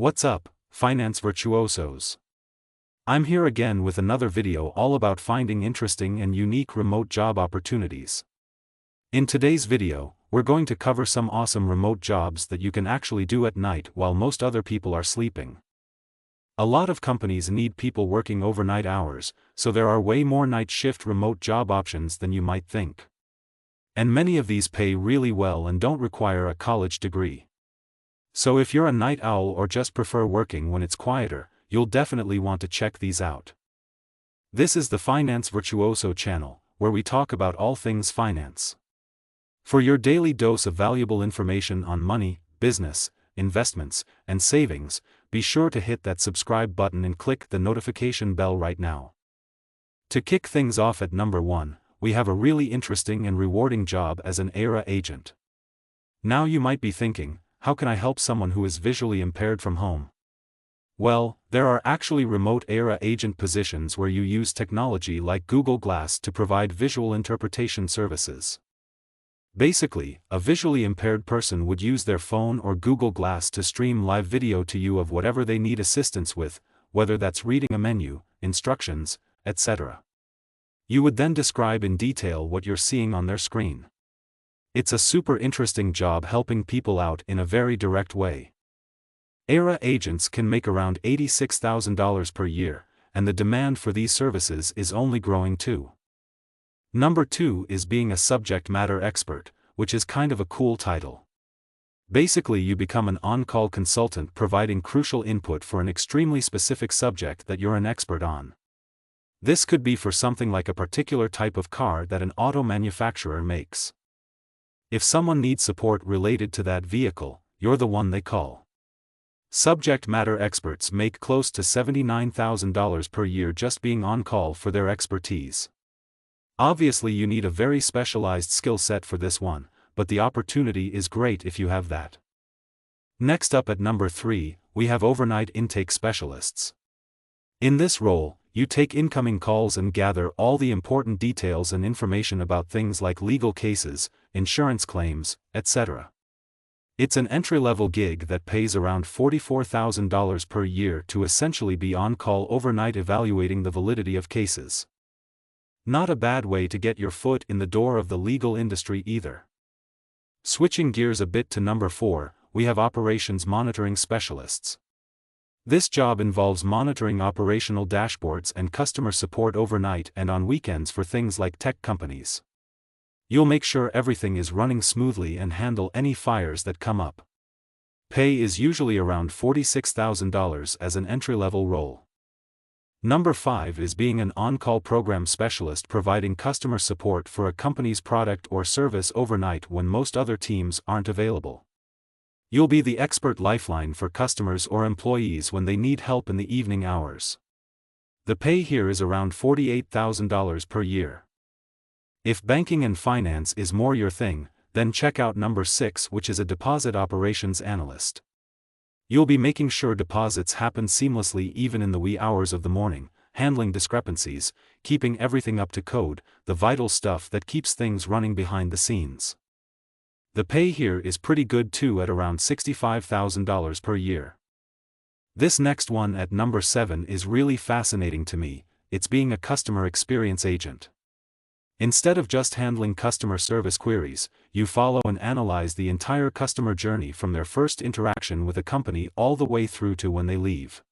What's up, finance virtuosos? I'm here again with another video all about finding interesting and unique remote job opportunities. In today's video, we're going to cover some awesome remote jobs that you can actually do at night while most other people are sleeping. A lot of companies need people working overnight hours, so there are way more night shift remote job options than you might think. And many of these pay really well and don't require a college degree. So if you're a night owl or just prefer working when it's quieter, you'll definitely want to check these out. This is the Finance Virtuoso channel, where we talk about all things finance. For your daily dose of valuable information on money, business, investments, and savings, be sure to hit that subscribe button and click the notification bell right now. To kick things off at number 1, we have a really interesting and rewarding job as an Aira agent. Now you might be thinking, how can I help someone who is visually impaired from home? Well, there are actually remote Aira agent positions where you use technology like Google Glass to provide visual interpretation services. Basically, a visually impaired person would use their phone or Google Glass to stream live video to you of whatever they need assistance with, whether that's reading a menu, instructions, etc. You would then describe in detail what you're seeing on their screen. It's a super interesting job helping people out in a very direct way. Aira agents can make around $86,000 per year, and the demand for these services is only growing too. Number 2 is being a subject matter expert, which is kind of a cool title. Basically, you become an on-call consultant providing crucial input for an extremely specific subject that you're an expert on. This could be for something like a particular type of car that an auto manufacturer makes. If someone needs support related to that vehicle, you're the one they call. Subject matter experts make close to $79,000 per year just being on call for their expertise. Obviously, you need a very specialized skill set for this one, but the opportunity is great if you have that. Next up at number 3, we have overnight intake specialists. In this role, you take incoming calls and gather all the important details and information about things like legal cases, insurance claims, etc. It's an entry-level gig that pays around $44,000 per year to essentially be on call overnight evaluating the validity of cases. Not a bad way to get your foot in the door of the legal industry either. Switching gears a bit to number 4, we have operations monitoring specialists. This job involves monitoring operational dashboards and customer support overnight and on weekends for things like tech companies. You'll make sure everything is running smoothly and handle any fires that come up. Pay is usually around $46,000 as an entry-level role. Number 5 is being an on-call program specialist providing customer support for a company's product or service overnight when most other teams aren't available. You'll be the expert lifeline for customers or employees when they need help in the evening hours. The pay here is around $48,000 per year. If banking and finance is more your thing, then check out number 6, which is a deposit operations analyst. You'll be making sure deposits happen seamlessly even in the wee hours of the morning, handling discrepancies, keeping everything up to code, the vital stuff that keeps things running behind the scenes. The pay here is pretty good too at around $65,000 per year. This next one at number 7 is really fascinating to me. It's being a customer experience agent. Instead of just handling customer service queries, you follow and analyze the entire customer journey from their first interaction with a company all the way through to when they leave.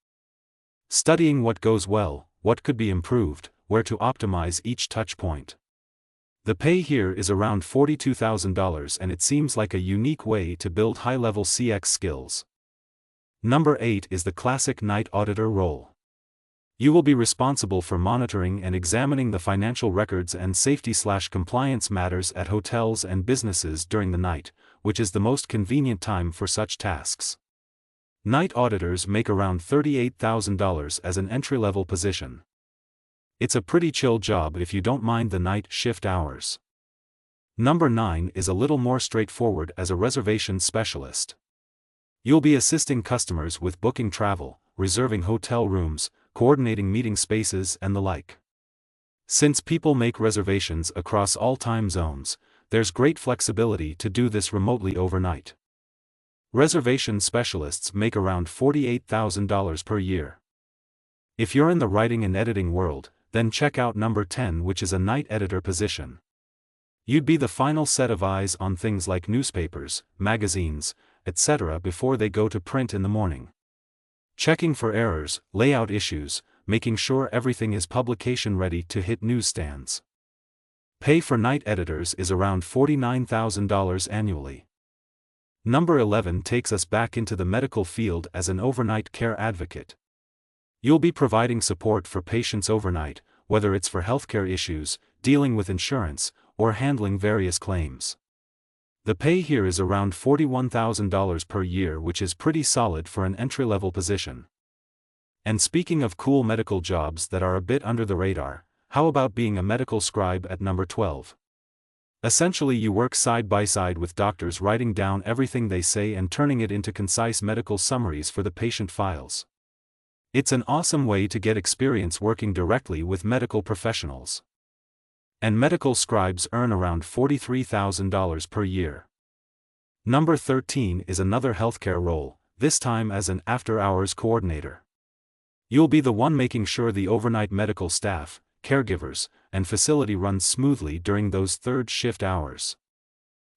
Studying what goes well, what could be improved, where to optimize each touch point. The pay here is around $42,000 and it seems like a unique way to build high-level CX skills. Number 8 is the classic night auditor role. You will be responsible for monitoring and examining the financial records and safety/compliance matters at hotels and businesses during the night, which is the most convenient time for such tasks. Night auditors make around $38,000 as an entry-level position. It's a pretty chill job if you don't mind the night shift hours. Number 9 is a little more straightforward as a reservations specialist. You'll be assisting customers with booking travel, reserving hotel rooms, coordinating meeting spaces and the like. Since people make reservations across all time zones, there's great flexibility to do this remotely overnight. Reservations Specialists make around $48,000 per year. If you're in the writing and editing world, then check out number 10, which is a night editor position. You'd be the final set of eyes on things like newspapers, magazines, etc. before they go to print in the morning. Checking for errors, layout issues, making sure everything is publication ready to hit newsstands. Pay for night editors is around $49,000 annually. Number 11 takes us back into the medical field as an overnight care advocate. You'll be providing support for patients overnight, whether it's for healthcare issues, dealing with insurance, or handling various claims. The pay here is around $41,000 per year, which is pretty solid for an entry-level position. And speaking of cool medical jobs that are a bit under the radar, how about being a medical scribe at number 12? Essentially, you work side by side with doctors, writing down everything they say and turning it into concise medical summaries for the patient files. It's an awesome way to get experience working directly with medical professionals. And medical scribes earn around $43,000 per year. Number 13 is another healthcare role, this time as an after-hours coordinator. You'll be the one making sure the overnight medical staff, caregivers, and facility runs smoothly during those third shift hours.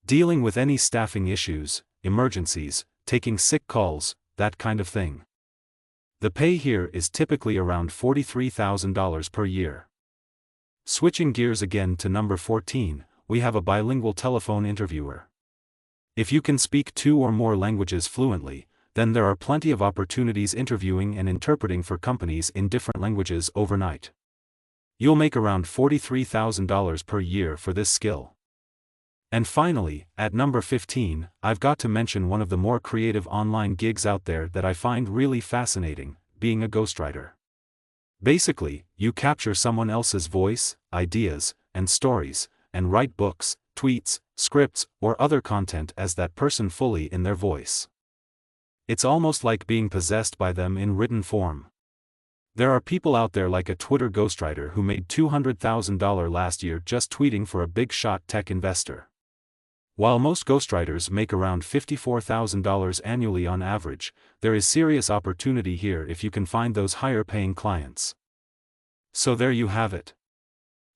Dealing with any staffing issues, emergencies, taking sick calls, that kind of thing. The pay here is typically around $43,000 per year. Switching gears again to number 14, we have a bilingual telephone interviewer. If you can speak 2 or more languages fluently, then there are plenty of opportunities interviewing and interpreting for companies in different languages overnight. You'll make around $43,000 per year for this skill. And finally, at number 15, I've got to mention one of the more creative online gigs out there that I find really fascinating, being a ghostwriter. Basically, you capture someone else's voice, ideas, and stories, and write books, tweets, scripts, or other content as that person fully in their voice. It's almost like being possessed by them in written form. There are people out there like a Twitter ghostwriter who made $200,000 last year just tweeting for a big-shot tech investor. While most ghostwriters make around $54,000 annually on average, there is serious opportunity here if you can find those higher-paying clients. So there you have it.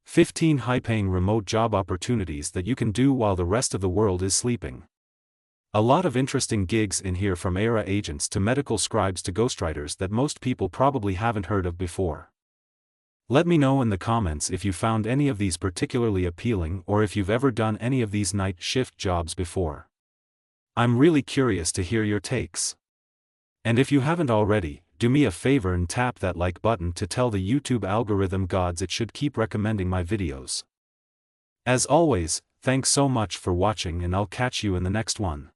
15 high-paying remote job opportunities that you can do while the rest of the world is sleeping. A lot of interesting gigs in here, from Aira agents to medical scribes to ghostwriters that most people probably haven't heard of before. Let me know in the comments if you found any of these particularly appealing, or if you've ever done any of these night shift jobs before. I'm really curious to hear your takes. And if you haven't already, do me a favor and tap that like button to tell the YouTube algorithm gods it should keep recommending my videos. As always, thanks so much for watching, and I'll catch you in the next one.